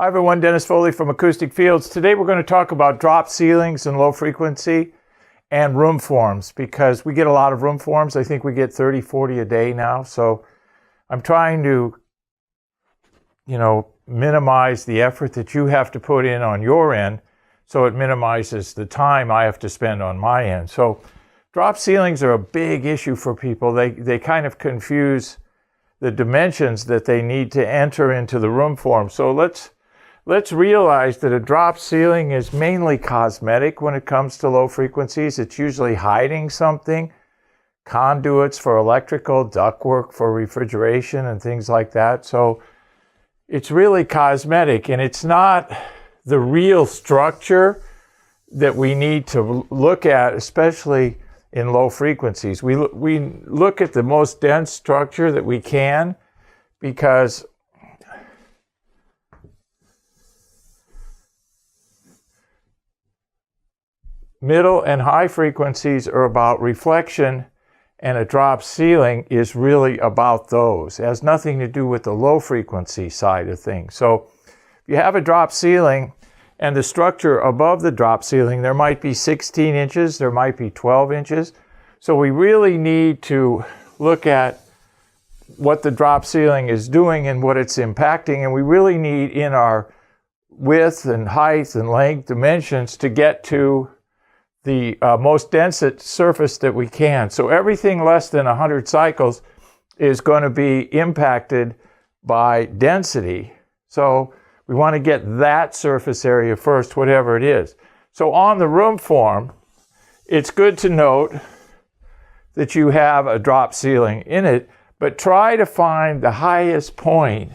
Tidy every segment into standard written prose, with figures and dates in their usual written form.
Hi everyone, Dennis Foley from Acoustic Fields. Today we're going to talk about drop ceilings and low frequency and room forms, because we get a lot of room forms. I think we get 30, 40 a day now. So I'm trying to, minimize the effort that you have to put in on your end, so it minimizes the time I have to spend on my end. So drop ceilings are a big issue for people. They kind of confuse the dimensions that they need to enter into the room form. So let's realize that a drop ceiling is mainly cosmetic when it comes to low frequencies. It's usually hiding something, conduits for electrical, ductwork for refrigeration and things like that. So it's really cosmetic, and it's not the real structure that we need to look at, especially in low frequencies. We look at the most dense structure that we can, because middle and high frequencies are about reflection, and a drop ceiling is really about those. It has nothing to do with the low frequency side of things. So if you have a drop ceiling and the structure above the drop ceiling, there might be 16 inches, there might be 12 inches. So we really need to look at what the drop ceiling is doing and what it's impacting, and we really need in our width and height and length dimensions to get to the most dense surface that we can. So everything less than 100 cycles is going to be impacted by density. So we want to get that surface area first, whatever it is. So on the room form, it's good to note that you have a drop ceiling in it, but try to find the highest point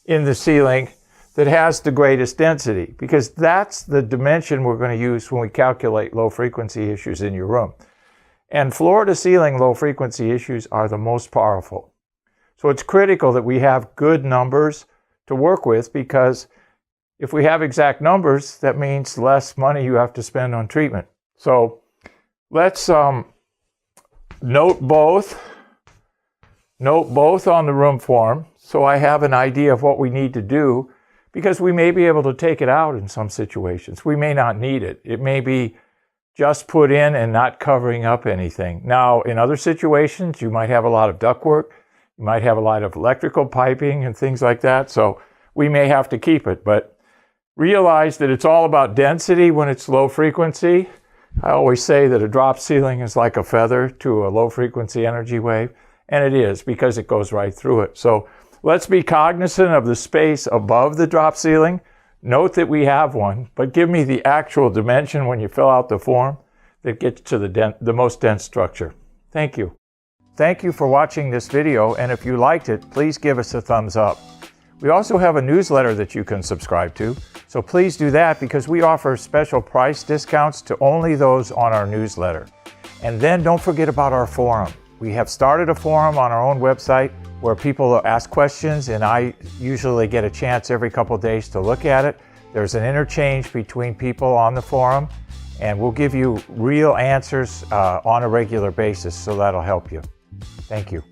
in the ceiling that has the greatest density, because that's the dimension we're going to use when we calculate low frequency issues in your room. And floor to ceiling low frequency issues are the most powerful. So it's critical that we have good numbers to work with, because if we have exact numbers, that means less money you have to spend on treatment. So let's note both on the room form, so I have an idea of what we need to do, because we may be able to take it out in some situations. We may not need it. It may be just put in and not covering up anything. Now, in other situations, you might have a lot of ductwork, you might have a lot of electrical piping and things like that, so we may have to keep it. But realize that it's all about density when it's low frequency. I always say that a drop ceiling is like a feather to a low frequency energy wave, and it is, because it goes right through it. So let's be cognizant of the space above the drop ceiling. Note that we have one, but give me the actual dimension when you fill out the form that gets to the most dense structure. Thank you. Thank you for watching this video, and if you liked it, please give us a thumbs up. We also have a newsletter that you can subscribe to, so please do that, because we offer special price discounts to only those on our newsletter. And then don't forget about our forum. We have started a forum on our own website where people ask questions, and I usually get a chance every couple days to look at it. There's an interchange between people on the forum, and we'll give you real answers on a regular basis, so that'll help you. Thank you.